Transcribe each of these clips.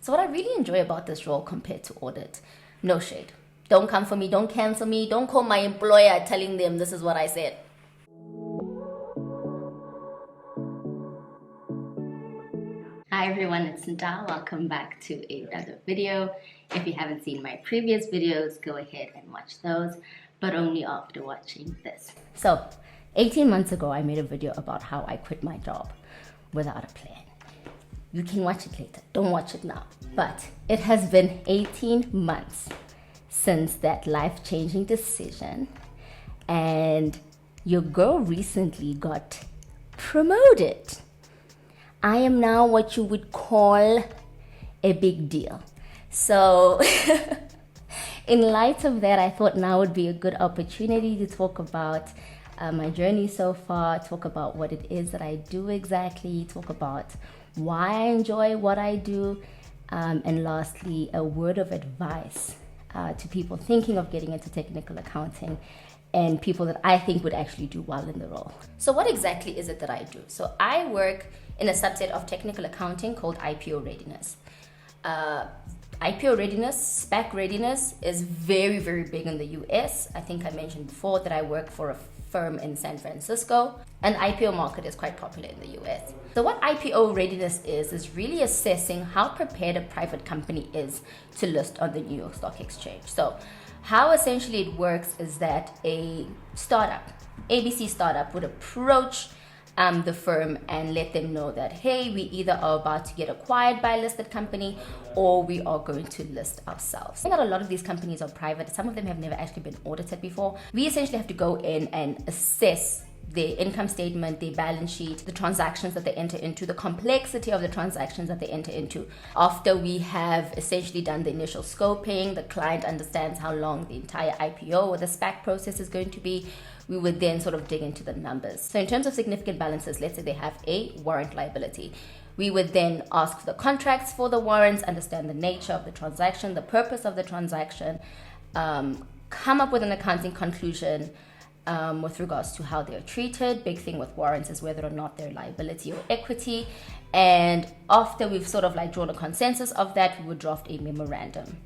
So what I really enjoy about this role compared to audit, no shade. Don't come for me, don't cancel me, don't call my employer telling them this is what I said. Hi everyone, it's Nda. Welcome back to another video. If you haven't seen my previous videos, go ahead and watch those, but only after watching this. So, 18 months ago, I made a video about how I quit my job without a plan. You can watch it later, don't watch it now. But it has been 18 months since that life-changing decision, and your girl recently got promoted. I am now what you would call a big deal. So in light of that, I thought now would be a good opportunity to talk about my journey so far, talk about what it is that I do exactly, talk about why I enjoy what I do, and lastly, a word of advice to people thinking of getting into technical accounting and people that I think would actually do well in the role. So what exactly is it that I do? So I work in a subset of technical accounting called IPO readiness. IPO readiness, SPAC readiness is very, very big in the US. I think I mentioned before that I work for a firm in San Francisco, and IPO market is quite popular in the US. So what IPO readiness is really assessing how prepared a private company is to list on the New York Stock Exchange. So how essentially it works is that a startup, ABC startup, would approach the firm and let them know that, hey, we either are about to get acquired by a listed company or we are going to list ourselves. Not a lot of these companies are private. Some of them have never actually been audited before. We essentially have to go in and assess their income statement, their balance sheet, the transactions that they enter into, the complexity of the transactions that they enter into. After we have essentially done the initial scoping, the client understands how long the entire IPO or the SPAC process is going to be, we would then sort of dig into the numbers. So in terms of significant balances, let's say they have a warrant liability. We would then ask for the contracts for the warrants, understand the nature of the transaction, the purpose of the transaction, come up with an accounting conclusion with regards to how they're treated. Big thing with warrants is whether or not they're liability or equity. And after we've sort of like drawn a consensus of that, we would draft a memorandum.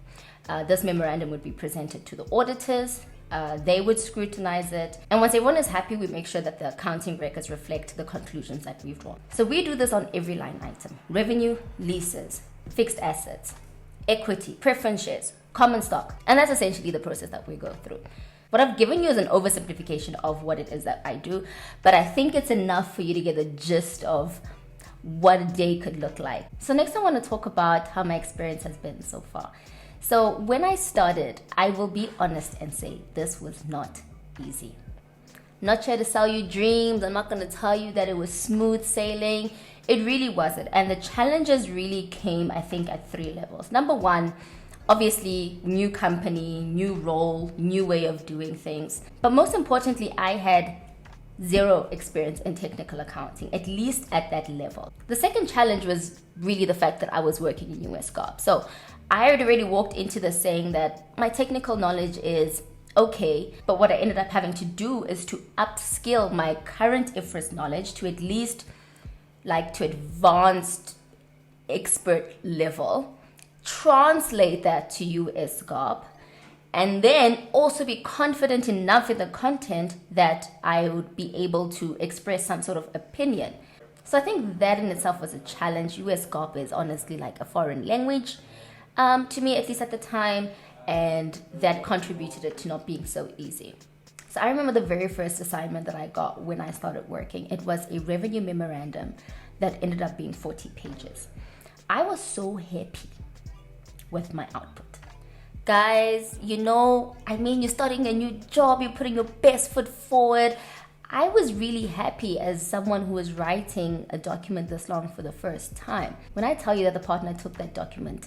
This memorandum would be presented to the auditors. They would scrutinize it. And once everyone is happy, we make sure that the accounting records reflect the conclusions that we've drawn. So we do this on every line item: revenue, leases, fixed assets, equity, preference shares, common stock. And that's essentially the process that we go through. What I've given you is an oversimplification of what it is that I do, but I think it's enough for you to get the gist of what a day could look like. So next I want to talk about how my experience has been so far. So when I started, I will be honest and say this was not easy. Not trying to sell you dreams. I'm not going to tell you that it was smooth sailing. It really wasn't. And the challenges really came, I think, at 3 levels. Number one, obviously, new company, new role, new way of doing things. But most importantly, I had 0 experience in technical accounting, at least at that level. The second challenge was really the fact that I was working in US GAAP. So I had already walked into this saying that my technical knowledge is okay, but what I ended up having to do is to upskill my current IFRS knowledge to at least like to advanced expert level, translate that to US GAAP, and then also be confident enough in the content that I would be able to express some sort of opinion. So I think that in itself was a challenge. US GAAP is honestly like a foreign language to me, at least at the time, and that contributed it to not being so easy. So I remember the very first assignment that I got when I started working. It was a revenue memorandum that ended up being 40 pages. I was so happy with my output. Guys, you're starting a new job, you're putting your best foot forward. I was really happy as someone who was writing a document this long for the first time. When I tell you that the partner took that document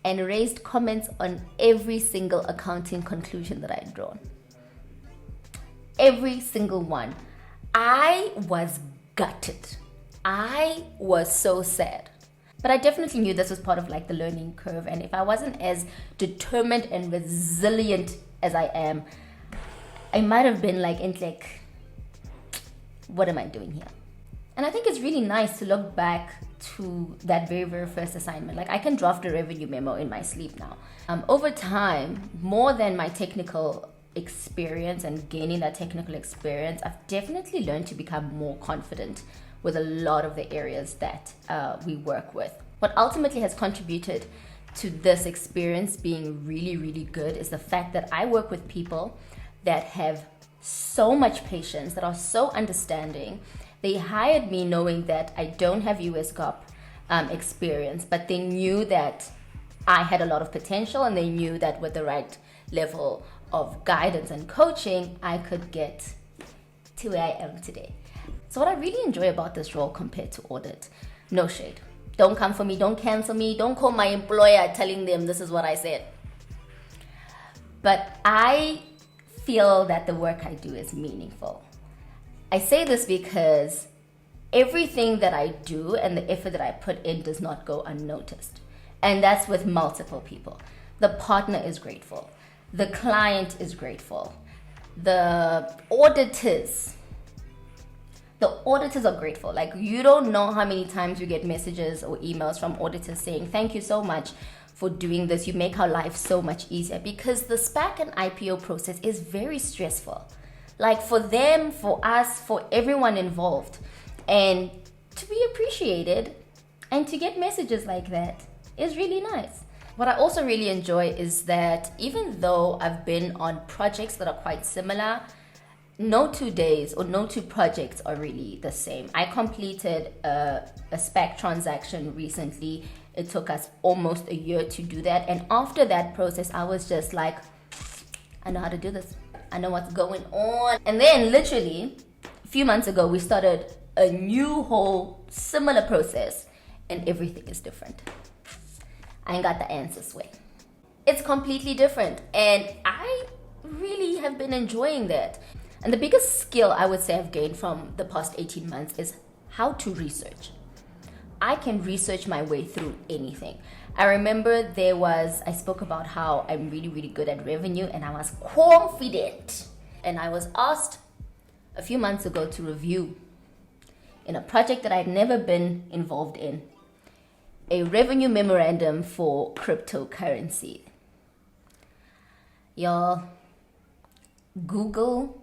and raised comments on every single accounting conclusion that I had drawn. Every single one. I was gutted. I was so sad. But I definitely knew this was part of like the learning curve, and if I wasn't as determined and resilient as I am, I might have been like, what am I doing here? And I think it's really nice to look back to that very first assignment. Like I can draft a revenue memo in my sleep now. Over time, more than my technical experience and gaining that technical experience, I've definitely learned to become more confident with a lot of the areas that we work with. What ultimately has contributed to this experience being really good is the fact that I work with people that have so much patience, that are so understanding. They hired me knowing that I don't have US GAAP experience, but they knew that I had a lot of potential, and they knew that with the right level of guidance and coaching, I could get to where I am today. So what I really enjoy about this role compared to audit, no shade. Don't come for me, don't cancel me, don't call my employer telling them this is what I said. But I feel that the work I do is meaningful. I say this because everything that I do and the effort that I put in does not go unnoticed. And that's with multiple people. The partner is grateful. The client is grateful. The auditors are grateful. Like, you don't know how many times you get messages or emails from auditors saying, thank you so much for doing this. You make our life so much easier, because the SPAC and IPO process is very stressful. Like, for them, for us, for everyone involved. And to be appreciated and to get messages like that is really nice. What I also really enjoy is that even though I've been on projects that are quite similar, no 2 days or no 2 projects are really the same. I completed a SPAC transaction recently. It took us almost a year to do that. And after that process, I was just like, I know how to do this. I know what's going on. And then literally a few months ago, we started a new whole similar process, and everything is different. I ain't got the answers way. It's completely different. And I really have been enjoying that. And the biggest skill I would say I've gained from the past 18 months is how to research. I can research my way through anything. I remember I spoke about how I'm really good at revenue, and I was confident. And I was asked a few months ago to review in a project that I'd never been involved in, a revenue memorandum for cryptocurrency. Y'all, Google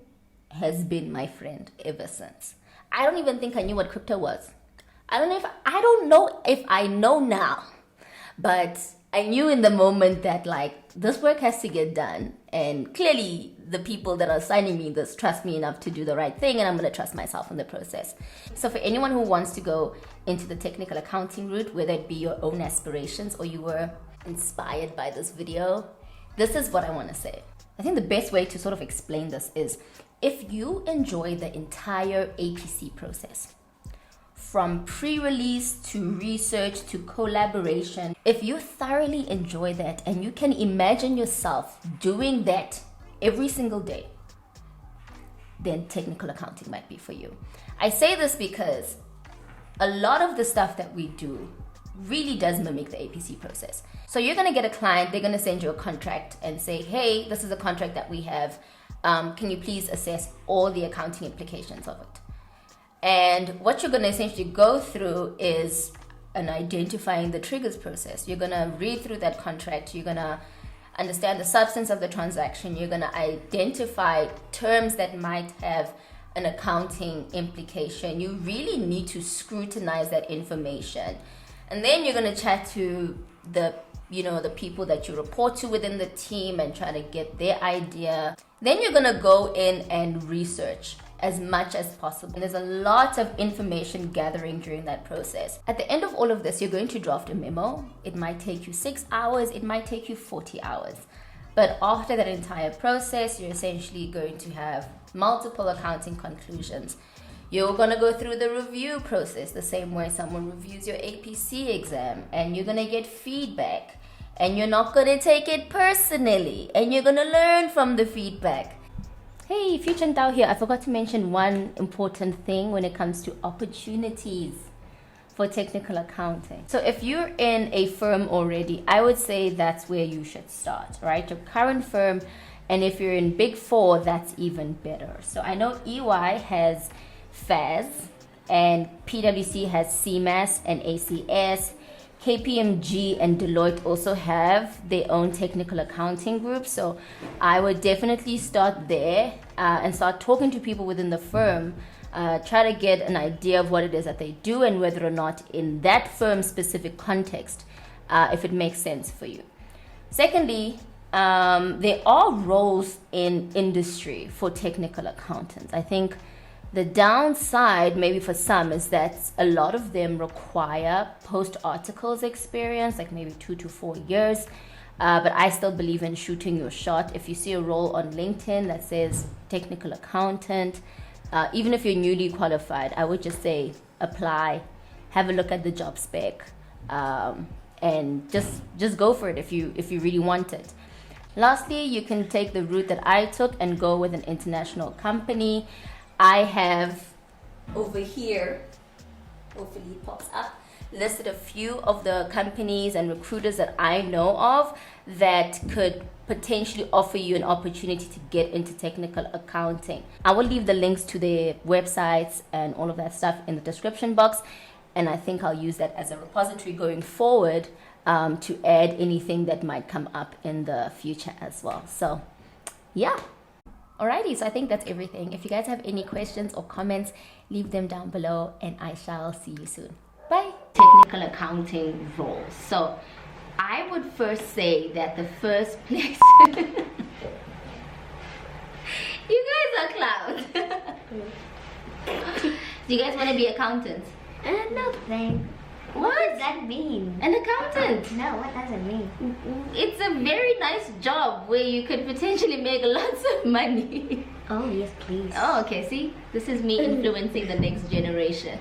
has been my friend ever since. I don't even think I knew what crypto was. I don't know if I know now, but I knew in the moment that, like, this work has to get done, and clearly the people that are signing me this trust me enough to do the right thing, and I'm going to trust myself in the process. So for anyone who wants to go into the technical accounting route, whether it be your own aspirations or you were inspired by this video, this is what I want to say. I think the best way to sort of explain this is, if you enjoy the entire APC process, from pre-release to research to collaboration, if you thoroughly enjoy that and you can imagine yourself doing that every single day, then technical accounting might be for you. I say this because a lot of the stuff that we do really does mimic the APC process. So you're going to get a client, they're going to send you a contract and say, hey, this is a contract that we have. Can you please assess all the accounting implications of it? And what you're going to essentially go through is an identifying the triggers process. You're going to read through that contract. You're going to understand the substance of the transaction. You're going to identify terms that might have an accounting implication. You really need to scrutinize that information. And then you're going to chat to the people that you report to within the team and try to get their idea. Then you're going to go in and research as much as possible. And there's a lot of information gathering during that process. At the end of all of this, you're going to draft a memo. It might take you 6 hours, it might take you 40 hours. But after that entire process, you're essentially going to have multiple accounting conclusions. You're going to go through the review process the same way someone reviews your APC exam, and you're going to get feedback, and you're not going to take it personally, and you're going to learn from the feedback. Hey, Future Tao here. I forgot to mention one important thing when it comes to opportunities for technical accounting. So if you're in a firm already, I would say that's where you should start, right? Your current firm. And if you're in Big Four, that's even better. So I know EY has FAS, and PwC has CMAS and ACS. KPMG and Deloitte also have their own technical accounting group. So I would definitely start there and start talking to people within the firm. Try to get an idea of what it is that they do and whether or not in that firm specific context, if it makes sense for you. Secondly, there are roles in industry for technical accountants. I think the downside, maybe for some, is that a lot of them require post-articles experience, like maybe 2 to 4 years. But I still believe in shooting your shot. If you see a role on LinkedIn that says technical accountant, even if you're newly qualified, I would just say apply, have a look at the job spec, and just go for it if you really want it. Lastly, you can take the route that I took and go with an international company. I have over here, hopefully it pops up, listed a few of the companies and recruiters that I know of that could potentially offer you an opportunity to get into technical accounting. I will leave the links to their websites and all of that stuff in the description box, and I think I'll use that as a repository going forward to add anything that might come up in the future as well. So yeah. Alrighty, so I think that's everything. If you guys have any questions or comments, leave them down below and I shall see you soon. Bye. Technical accounting roles. So I would first say that the first place you guys are clowns. Do you guys want to be accountants? No thanks. What does that mean? An accountant? No, what does it mean? It's a very nice job where you could potentially make lots of money. Oh, yes, please. Oh, okay. See, this is me influencing the next generation.